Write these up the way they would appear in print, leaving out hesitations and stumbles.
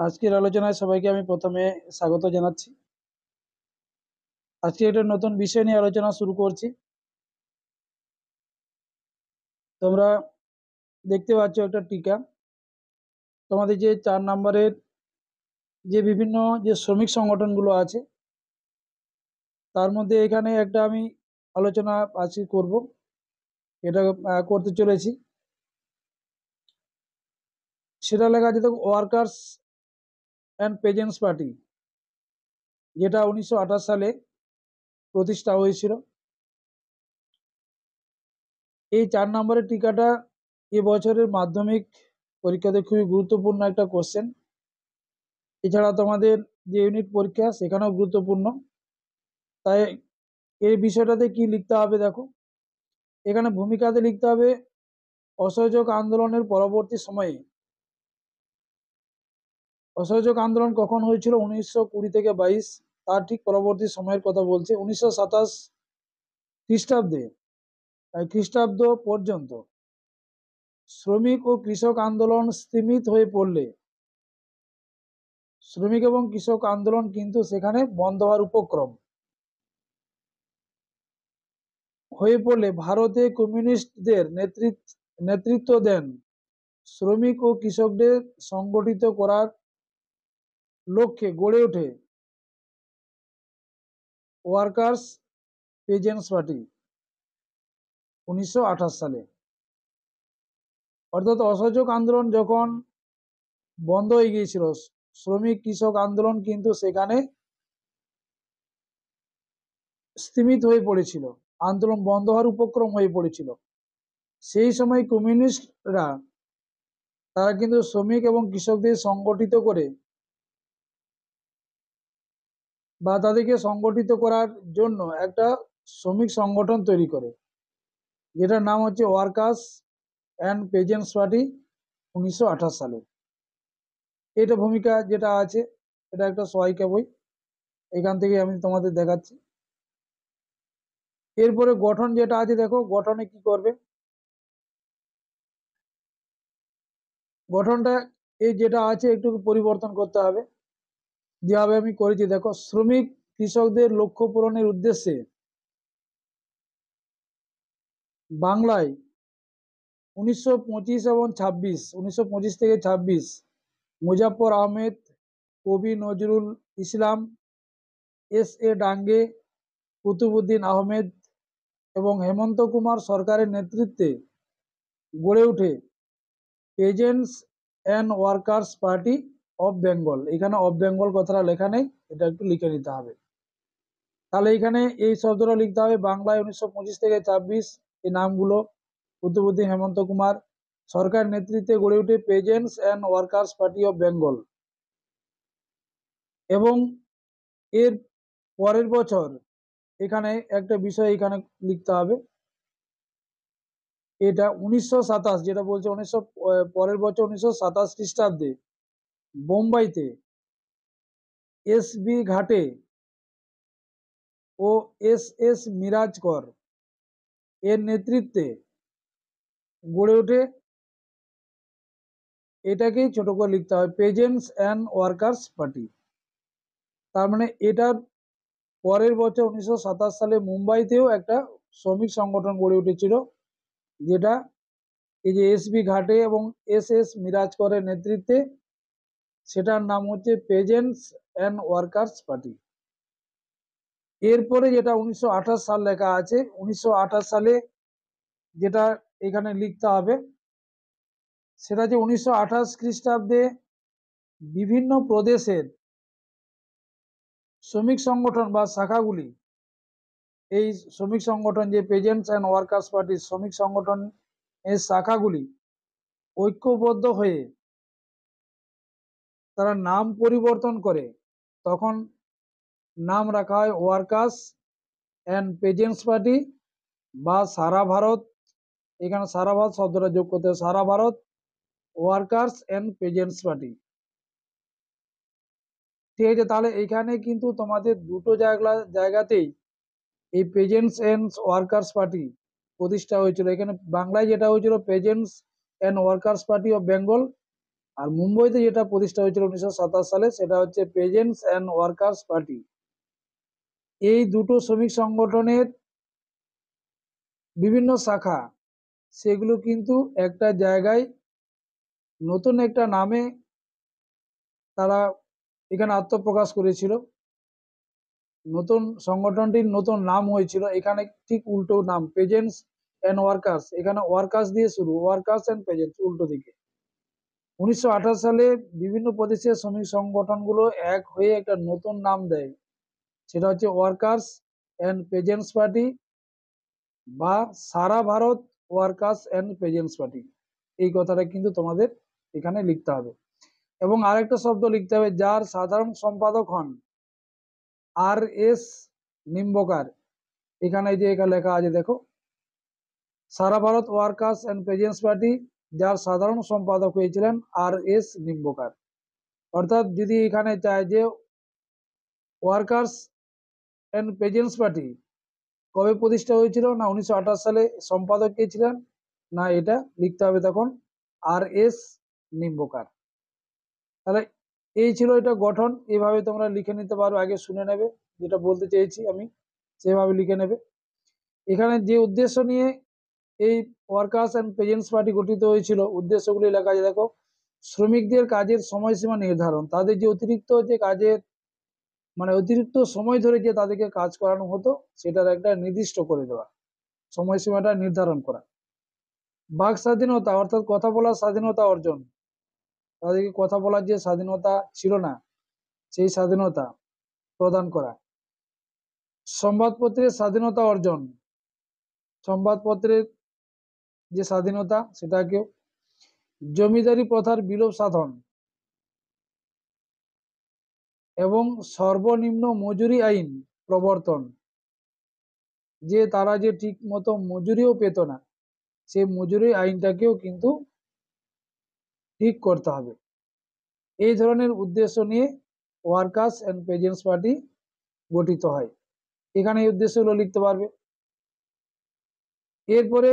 আজকের আলোচনায় সবাইকে আমি প্রথমে স্বাগত জানাচ্ছি। আজকে একটা নতুন বিষয় নিয়ে আলোচনা শুরু করছি। তোমরা দেখতে পাচ্ছ একটা টিকা। তোমাদের যে 4 নম্বরের যে বিভিন্ন যে শ্রমিক সংগঠনগুলো আছে তার মধ্যে এখানে একটা আমি আলোচনা আজকে করব, এটা করতে চলেছি। সেটা লেখা আছে দেখো, ওয়ার্কার্স অ্যান্ড পেজেন্টস পার্টি, যেটা 1928 সালে প্রতিষ্ঠা হয়েছিল। এই 4 নম্বরের টিকাটা এবছরের মাধ্যমিক পরীক্ষাতে খুবই গুরুত্বপূর্ণ একটা কোশ্চেন। এছাড়া তোমাদের যে ইউনিট পরীক্ষা সেখানেও গুরুত্বপূর্ণ। তাই এই বিষয়টাতে কি লিখতে হবে দেখো, এখানে ভূমিকাতে লিখতে হবে অসহযোগ আন্দোলনের পরবর্তী সময়ে। অসহযোগ আন্দোলন কখন হয়েছিল? 1920 থেকে 22, তার ঠিক পরবর্তী সময়ের কথা বলছে। 1927 খ্রিস্টাব্দে খ্রিস্টাব্দ পর্যন্ত শ্রমিক ও কৃষক আন্দোলন স্থিমিত হয়ে পড়লে, শ্রমিক এবং কৃষক আন্দোলন কিন্তু সেখানে বন্ধ হওয়ার উপক্রম হয়ে পড়লে ভারতে কমিউনিস্টদের নেতৃত্ব দেন শ্রমিক ও কৃষকদের সংগঠিত করার লক্ষ্যে গড়ে ওঠে ওয়ার্কার্স পেজেন্টস পার্টি 1928 সালে। অর্থাৎ অসহযোগ আন্দোলন যখন বন্ধ হয়ে গিয়েছিল, শ্রমিক কৃষক আন্দোলন কিন্তু সেখানে স্থিমিত হয়ে পড়েছিল, আন্দোলন বন্ধ হওয়ার উপক্রম হয়ে পড়েছিল। সেই সময় কমিউনিস্টরা তারা কিন্তু শ্রমিক এবং কৃষকদের সংগঠিত করে বা তাদেরকে সংগঠিত করার জন্য একটা শ্রমিক সংগঠন তৈরি করে, যেটার নাম হচ্ছে ওয়ার্কার্স অ্যান্ড পেজেন্টস পার্টি 1928 সালে। এটা ভূমিকা যেটা আছে, এটা একটা সহায়িকা বই, এখান থেকে আমি তোমাদের দেখাচ্ছি। এরপরে গঠন যেটা আছে দেখো, গঠনে কি করবে, গঠনটা এই যেটা আছে একটু পরিবর্তন করতে হবে। যেভাবে আমি করেছি দেখো, শ্রমিক কৃষকদের লক্ষ্য পূরণের উদ্দেশ্যে বাংলায় 1925 এবং 26, 1925 থেকে 26 মুজাফফর আহমেদ, কবি নজরুল ইসলাম, এস.এ. ডাঙ্গে, কুতুবউদ্দিন আহমেদ এবং হেমন্ত কুমার সরকারের নেতৃত্বে গড়ে ওঠে peasants and workers party of Bengal. এখানে অফ বেঙ্গল কথাটা লেখা নেই, এটা একটু লিখে নিতে হবে। তাহলে এখানে এই শব্দটা লিখতে হবে, বাংলায় 1925 থেকে 26 এই নামগুলো, কুতুবউদ্দিন, হেমন্ত কুমার সরকার নেতৃত্বে গড়ে ওঠে peasants and workers party of Bengal. এবং এর পরের বছর এখানে একটা বিষয় এখানে লিখতে হবে, এটা 1927, যেটা বলছে 1900 পরের বছর 1927 খ্রিস্টাব্দে বোম্বাইতে এস.বি. ঘাটে ও এস.এস. মিরাজকর এর নেতৃত্বে গড়ে ওঠে, এটাকেই ছোট করে লিখতে হবে পেজেন্টস অ্যান্ড ওয়ার্কার্স পার্টি। তার মানে এটার পরের বছর 1927 সালে মুম্বাইতেও একটা শ্রমিক সংগঠন গড়ে উঠেছিল, যেটা এই যে এস.বি. ঘাটে এবং এস.এস. মিরাজকরের নেতৃত্বে, সেটার নাম হচ্ছে পেজেন্টস অ্যান্ড ওয়ার্কার্স পার্টি। এরপরে যেটা 1928 সাল লেখা আছে, 1928 সালে যেটা এখানে লিখতে হবে সেটা যে 1928 খ্রিস্টাব্দে বিভিন্ন প্রদেশের শ্রমিক সংগঠন বা শাখাগুলি, এই শ্রমিক সংগঠন যে পেজেন্টস অ্যান্ড ওয়ার্কার্স পার্টির শ্রমিক সংগঠন এর শাখাগুলি ঐক্যবদ্ধ হয়ে তারা নাম পরিবর্তন করে, তখন নাম রাখা হয় ওয়ার্কার্স অ্যান্ড পেজেন্টস পার্টি বা সারা ভারত, এখানে সারা ভারত শব্দটা যোগ করতে হবে, সারা ভারত ওয়ার্কার্স অ্যান্ড পেজেন্টস পার্টি। ঠিক আছে, তাহলে এখানে কিন্তু তোমাদের দুটো জায়গাতেই এই পেজেন্টস অ্যান্ড ওয়ার্কার্স পার্টি প্রতিষ্ঠা হয়েছিল। এখানে বাংলায় যেটা হয়েছিল peasants and workers party of Bengal, আর মুম্বইতে যেটা প্রতিষ্ঠা হয়েছিল 1927 সালে সেটা হচ্ছে পেজেন্টস অ্যান্ড ওয়ার্কার্স পার্টি। এই দুটো শ্রমিক সংগঠনের বিভিন্ন শাখা, সেগুলো কিন্তু একটা জায়গায় নতুন একটা নামে তারা এখানে আত্মপ্রকাশ করেছিল। নতুন সংগঠনটির নতুন নাম হয়েছিল, এখানে ঠিক উল্টো নাম, পেজেন্টস অ্যান্ড ওয়ার্কার্স। এখানে ওয়ার্কার্স দিয়ে শুরু, ওয়ার্কার্স অ্যান্ড পেজেন্টস উল্টো দিকে। 1928 সালে বিভিন্ন প্রদেশের শ্রমিক সংগঠনগুলো এক হয়ে একটা নতুন নাম দেয়, সেটা হচ্ছে ওয়ার্কার্স অ্যান্ড পেজেন্টস পার্টি বা সারা ভারত ওয়ার্কার্স অ্যান্ড পেজেন্টস পার্টি। এই কথাটা কিন্তু তোমাদের এখানে লিখতে হবে। এবং আরেকটা শব্দ লিখতে হবে, যার সাধারণ সম্পাদক হন আর এস নিম্বকার। এখানে যে এখানে লেখা আছে দেখো, সারা ভারত ওয়ার্কার্স অ্যান্ড পেজেন্টস পার্টি, যার সাধারণ সম্পাদক হয়েছিলেন আর এস নিম্বকার। অর্থাৎ যদি এখানে চায় যে ওয়ার্কার্স অ্যান্ড পেজেন্টস পার্টি কবে প্রতিষ্ঠা হয়েছিল, না 1928 সালে। সম্পাদক কে ছিলেন, না এটা লিখতে হবে তখন আর এস নিম্বকার। তাহলে এই ছিল এটা গঠন। এইভাবে তোমরা লিখে নিতে পারো, আগে শুনে নেবে যেটা বলতে চেয়েছি আমি, সেভাবে লিখে নেবে। এখানে যে উদ্দেশ্য নিয়ে এই ওয়ার্কার্স অ্যান্ড পেজেন্টস পার্টি গঠিত হয়েছিল, উদ্দেশ্যগুলি লেখা আছে দেখো। শ্রমিকদের কাজের সময়সীমা নির্ধারণ, তাদের যে অতিরিক্ত যে কাজের অতিরিক্ত সময় ধরে যে তাদেরকে কাজ করানো হতো সেটার একটা নির্দিষ্ট করে দেওয়া, সময়সীমাটা নির্ধারণ করা। বাক স্বাধীনতা অর্থাৎ কথা বলার স্বাধীনতা অর্জন, তাদেরকে কথা বলার যে স্বাধীনতা ছিল না সেই স্বাধীনতা প্রদান করা। সংবাদপত্রের স্বাধীনতা অর্জন, সংবাদপত্রের যে স্বাধীনতা সেটাকে। জমিদারি প্রথার বিলোপ সাধন এবং সর্বনিম্ন মজুরি আইন প্রবর্তন, যে তারা যে ঠিক মতো মজুরিও পেত না, সেই মজুরি আইনটাকেও কিন্তু ঠিক করতে হবে। এই ধরনের উদ্দেশ্য নিয়ে ওয়ার্কার্স অ্যান্ড পেজেন্টস পার্টি গঠিত হয়। এখানে এই উদ্দেশ্যগুলো লিখতে পারবে। এরপরে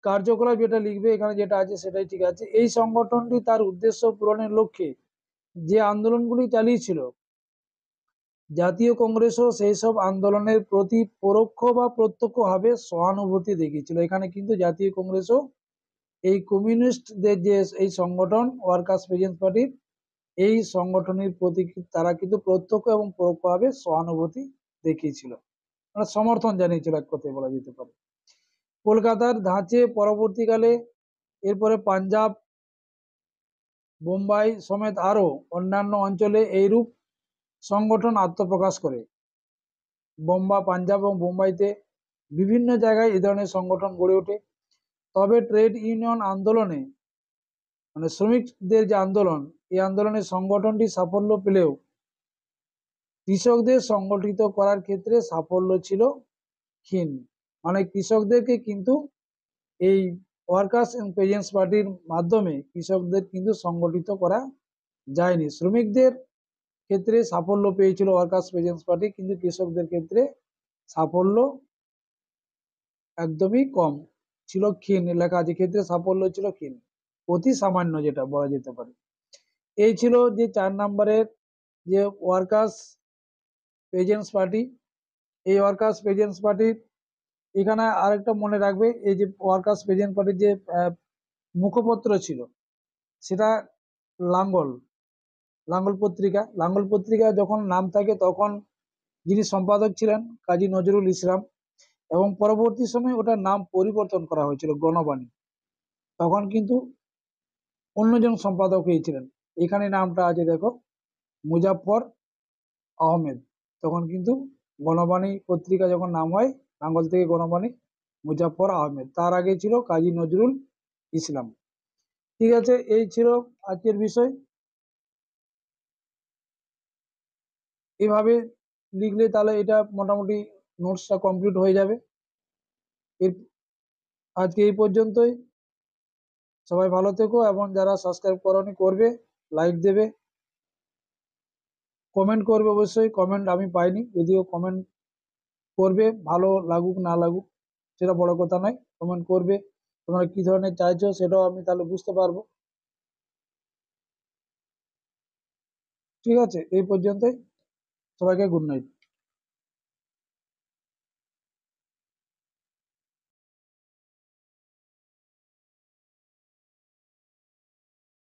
কার্যকলাপ যেটা লিখবে, এখানে যেটা আছে সেটাই ঠিক আছে। এই সংগঠনটি তার উদ্দেশ্য পূরণের লক্ষ্যে যে আন্দোলনগুলি চালিয়েছিল, জাতীয় কংগ্রেসও সেই সব আন্দোলনের প্রতি পরোক্ষ বা প্রত্যক্ষভাবে সহানুভূতি দেখিয়েছিল। এখানে কিন্তু জাতীয় কংগ্রেসও এই কমিউনিস্টদের যে এই সংগঠন ওয়ার্কার্স পেজেন্টস পার্টির, এই সংগঠনের প্রতি তারা কিন্তু প্রত্যক্ষ এবং পরোক্ষভাবে সহানুভূতি দেখিয়েছিল, মানে সমর্থন জানিয়েছিল, এক কথায় বলা যেতে পারে। কলকাতার ধাঁচে পরবর্তীকালে এরপরে পাঞ্জাব, বোম্বাই সমেত আরো অন্যান্য অঞ্চলে এইরূপ সংগঠন আত্মপ্রকাশ করে। পাঞ্জাব এবং বোম্বাইতে বিভিন্ন জায়গায় এই ধরনের সংগঠন গড়ে ওঠে। তবে ট্রেড ইউনিয়ন আন্দোলনে, শ্রমিকদের যে আন্দোলন, এই আন্দোলনের সংগঠনটি সাফল্য পেলেও কৃষকদের সংগঠিত করার ক্ষেত্রে সাফল্য ছিল ক্ষীণ। কৃষকদেরকে কিন্তু এই ওয়ার্কার্স এন্ড পেজেন্টস পার্টির মাধ্যমে কৃষকদের কিন্তু সংগঠিত করা যায়নি। শ্রমিকদের ক্ষেত্রে সাফল্য পেয়েছিল ওয়ার্কার্স পেজেন্টস পার্টি, কিন্তু কৃষকদের ক্ষেত্রে সাফল্য একদমই কম ছিল, ক্ষীণ। লেখা আছে ক্ষেত্রে সাফল্য ছিল ক্ষীণ, অতি সামান্য যেটা বলা যেতে পারে। এই ছিল যে 4 নম্বরের যে ওয়ার্কার্স পেজেন্টস পার্টি। এই ওয়ার্কার্স পেজেন্টস পার্টির এখানে আরেকটা মনে রাখবে, এই যে ওয়ার্কার্স পেজেন্ট পার্টির যে মুখপত্র ছিল সেটা লাঙ্গল, লাঙ্গল পত্রিকা যখন নাম থাকে তখন যিনি সম্পাদক ছিলেন কাজী নজরুল ইসলাম, এবং পরবর্তী সময়ে ওটার নাম পরিবর্তন করা হয়েছিল গণবাণী, তখন কিন্তু অন্যজন সম্পাদক হয়েছিলেন। এখানে নামটা আছে দেখো, মুজাফফর আহমেদ। তখন কিন্তু গণবাণী পত্রিকা যখন নাম হয় লাঙ্গল থেকে গণবাণী, মুজাফফর আহমেদ। তার আগে ছিল কাজী নজরুল ইসলাম। ঠিক আছে, এই ছিল আজকের বিষয়। এভাবে লিখলে তাহলে এটা মোটামুটি নোটসটা কমপ্লিট হয়ে যাবে। এর আজকে এই পর্যন্তই। সবাই ভালো থেকো, এবং যারা সাবস্ক্রাইব করনি করবে, লাইক দেবে, কমেন্ট করবে। অবশ্যই কমেন্ট আমি পাইনি, যদিও কমেন্ট করবে, ভালো লাগুক না লাগুক সেটা বড় কথা নয়, কমেন্ট করবে। তোমরা কি ধরনের চাইছো সেটাও আমি তাহলে বুঝতে পারবো। ঠিক আছে, এই পর্যন্তই। সবাইকে গুড নাইট।